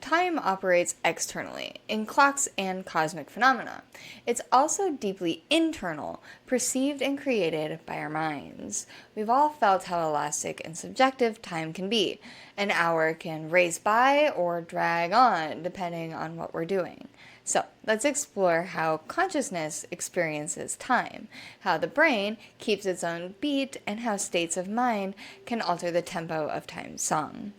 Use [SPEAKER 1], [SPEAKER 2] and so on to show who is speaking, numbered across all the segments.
[SPEAKER 1] Time operates externally, in clocks and cosmic phenomena. It's also deeply internal, perceived and created by our minds. We've all felt how elastic and subjective time can be. An hour can race by or drag on, depending on what we're doing. So, let's explore how consciousness experiences time, how the brain keeps its own beat, and how states of mind can alter the tempo of time's song.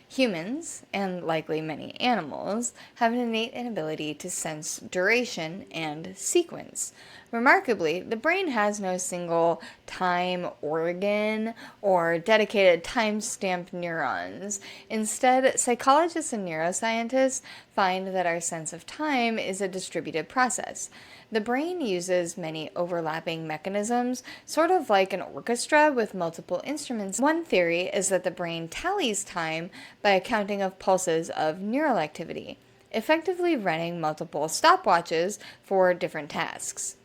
[SPEAKER 1] Humans, and likely many animals, have an innate inability to sense duration and sequence. Remarkably, the brain has no single time organ or dedicated time-stamped neurons. Instead, psychologists and neuroscientists find that our sense of time is a distributed process. The brain uses many overlapping mechanisms, sort of like an orchestra with multiple instruments. One theory is that the brain tallies time by a counting of pulses of neural activity, effectively running multiple stopwatches for different tasks.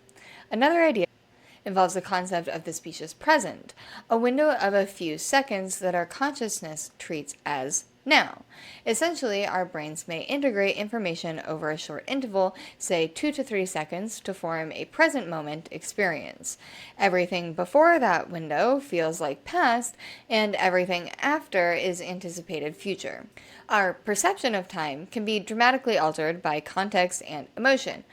[SPEAKER 1] Another idea involves the concept of the specious present, a window of a few seconds that our consciousness treats as now. Essentially, our brains may integrate information over a short interval, say 2 to 3 seconds, to form a present moment experience. Everything before that window feels like past, and everything after is anticipated future. Our perception of time can be dramatically altered by context and emotion.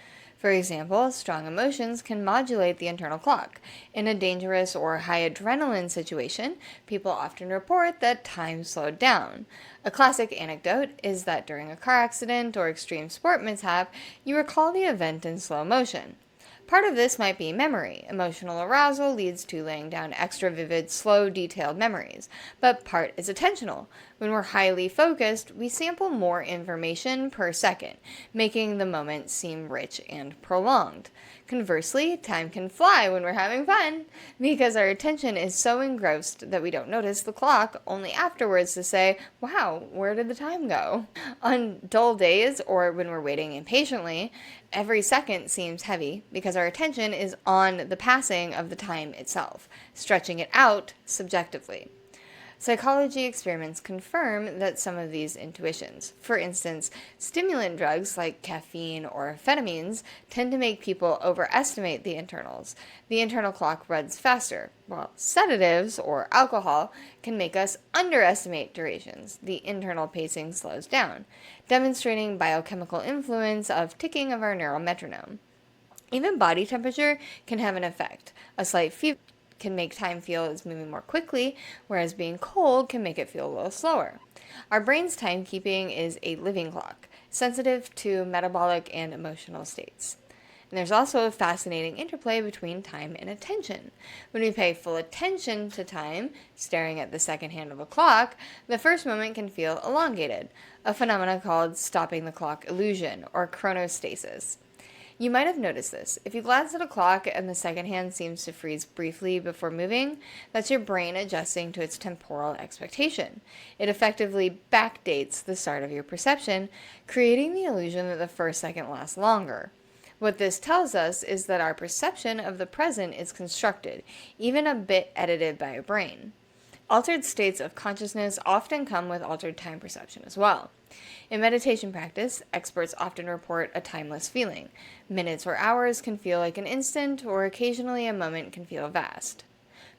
[SPEAKER 1] For example, strong emotions can modulate the internal clock. In a dangerous or high adrenaline situation, people often report that time slowed down. A classic anecdote is that during a car accident or extreme sport mishap, you recall the event in slow motion. Part of this might be memory. Emotional arousal leads to laying down extra vivid, slow, detailed memories. But part is attentional. When we're highly focused, we sample more information per second, making the moment seem rich and prolonged. Conversely, time can fly when we're having fun, because our attention is so engrossed that we don't notice the clock, only afterwards to say, wow, where did the time go? On dull days, or when we're waiting impatiently, every second seems heavy because our attention is on the passing of the time itself, stretching it out subjectively. Psychology experiments confirm that some of these intuitions. For instance, stimulant drugs like caffeine or amphetamines tend to make people overestimate the internals. The internal clock runs faster, while sedatives or alcohol can make us underestimate durations. The internal pacing slows down, demonstrating biochemical influence of ticking of our neural metronome. Even body temperature can have an effect. A slight fever can make time feel as moving more quickly, whereas being cold can make it feel a little slower. Our brain's timekeeping is a living clock, sensitive to metabolic and emotional states. And there's also a fascinating interplay between time and attention. When we pay full attention to time, staring at the second hand of a clock, the first moment can feel elongated, a phenomenon called stopping the clock illusion, or chronostasis. You might have noticed this. If you glance at a clock and the second hand seems to freeze briefly before moving, that's your brain adjusting to its temporal expectation. It effectively backdates the start of your perception, creating the illusion that the first second lasts longer. What this tells us is that our perception of the present is constructed, even a bit edited by our brain. Altered states of consciousness often come with altered time perception as well. In meditation practice, experts often report a timeless feeling. Minutes or hours can feel like an instant, or occasionally a moment can feel vast.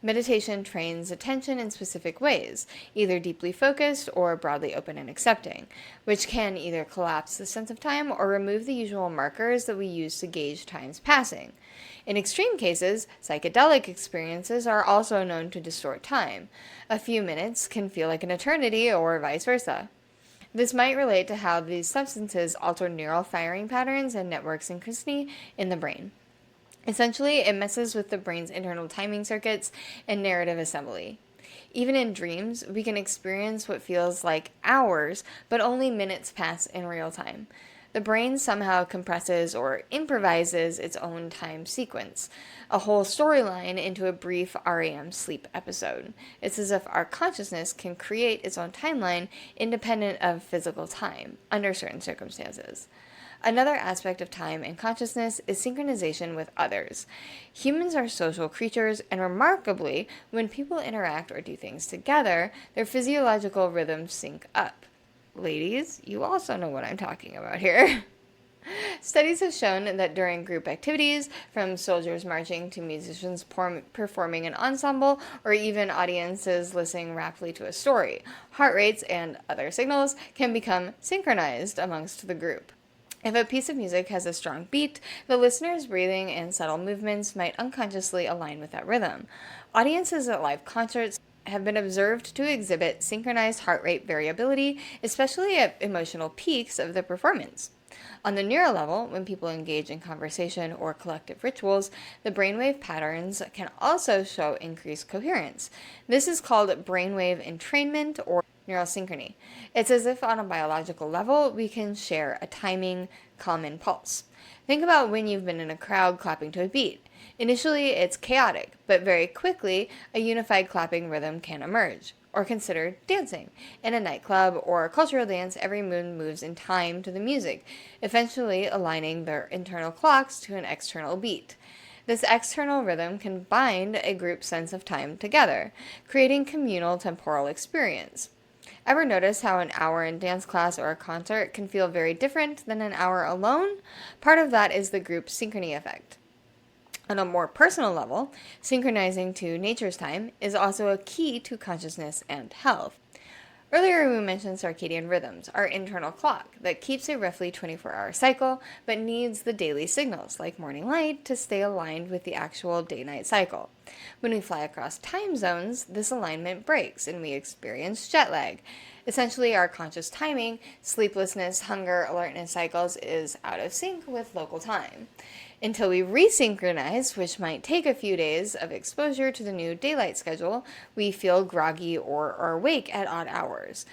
[SPEAKER 1] Meditation trains attention in specific ways, either deeply focused or broadly open and accepting, which can either collapse the sense of time or remove the usual markers that we use to gauge time's passing. In extreme cases, psychedelic experiences are also known to distort time. A few minutes can feel like an eternity, or vice versa. This might relate to how these substances alter neural firing patterns and network synchronicity in the brain. Essentially, it messes with the brain's internal timing circuits and narrative assembly. Even in dreams, we can experience what feels like hours, but only minutes pass in real time. The brain somehow compresses or improvises its own time sequence, a whole storyline into a brief REM sleep episode. It's as if our consciousness can create its own timeline independent of physical time, under certain circumstances. Another aspect of time and consciousness is synchronization with others. Humans are social creatures, and remarkably, when people interact or do things together, their physiological rhythms sync up. Ladies, you also know what I'm talking about here. Studies have shown that during group activities, from soldiers marching to musicians performing an ensemble, or even audiences listening raptly to a story, heart rates and other signals can become synchronized amongst the group. If a piece of music has a strong beat, the listener's breathing and subtle movements might unconsciously align with that rhythm. Audiences at live concerts have been observed to exhibit synchronized heart rate variability, especially at emotional peaks of the performance. On the neural level, when people engage in conversation or collective rituals, the brainwave patterns can also show increased coherence. This is called brainwave entrainment or neural synchrony. It's as if on a biological level, we can share a timing, common pulse. Think about when you've been in a crowd clapping to a beat. Initially, it's chaotic, but very quickly, a unified clapping rhythm can emerge. Or consider dancing. In a nightclub or a cultural dance, every moon moves in time to the music, eventually aligning their internal clocks to an external beat. This external rhythm can bind a group's sense of time together, creating communal temporal experience. Ever notice how an hour in dance class or a concert can feel very different than an hour alone? Part of that is the group synchrony effect. On a more personal level, synchronizing to nature's time is also a key to consciousness and health. Earlier, we mentioned circadian rhythms, our internal clock that keeps a roughly 24-hour cycle but needs the daily signals, like morning light, to stay aligned with the actual day-night cycle. When we fly across time zones, this alignment breaks and we experience jet lag. Essentially, our conscious timing, sleeplessness, hunger, alertness cycles is out of sync with local time. Until we resynchronize, which might take a few days of exposure to the new daylight schedule, we feel groggy or are awake at odd hours.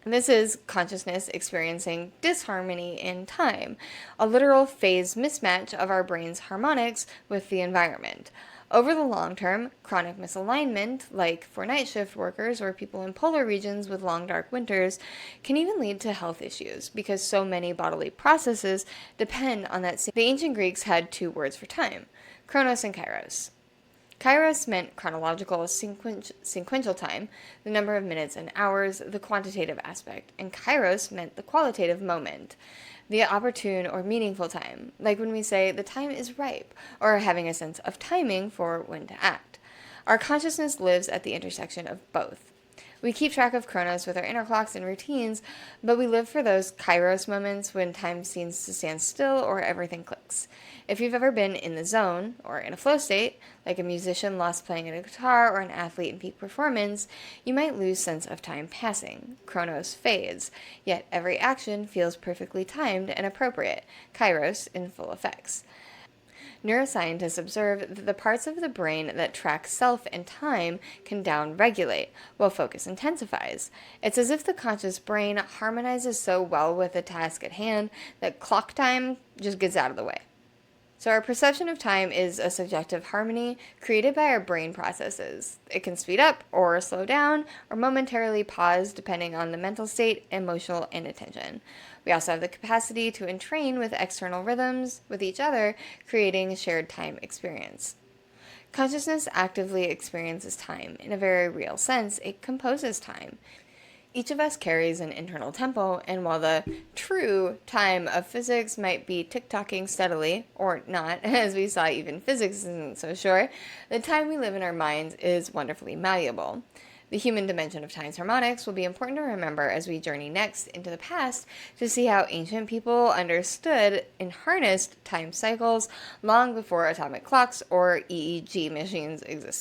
[SPEAKER 1] This is consciousness experiencing disharmony in time, a literal phase mismatch of our brain's harmonics with the environment. Over the long term, chronic misalignment, like for night shift workers or people in polar regions with long dark winters, can even lead to health issues because so many bodily processes depend on that. The ancient Greeks had two words for time, chronos and kairos. Kairos meant chronological sequential time, the number of minutes and hours, the quantitative aspect, and kairos meant the qualitative moment, the opportune or meaningful time, like when we say the time is ripe, or having a sense of timing for when to act. Our consciousness lives at the intersection of both. We keep track of chronos with our inner clocks and routines, but we live for those kairos moments when time seems to stand still or everything clicks. If you've ever been in the zone, or in a flow state, like a musician lost playing a guitar or an athlete in peak performance, you might lose sense of time passing. Chronos fades, yet every action feels perfectly timed and appropriate, kairos in full effects. Neuroscientists observe that the parts of the brain that track self and time can downregulate, while focus intensifies. It's as if the conscious brain harmonizes so well with the task at hand that clock time just gets out of the way. So our perception of time is a subjective harmony created by our brain processes. It can speed up or slow down or momentarily pause depending on the mental state, emotional, and attention. We also have the capacity to entrain with external rhythms with each other, creating a shared time experience. Consciousness actively experiences time. In a very real sense, it composes time. Each of us carries an internal tempo, and while the true time of physics might be tick-tocking steadily, or not, as we saw even physics isn't so sure, the time we live in our minds is wonderfully malleable. The human dimension of time's harmonics will be important to remember as we journey next into the past to see how ancient people understood and harnessed time cycles long before atomic clocks or EEG machines existed.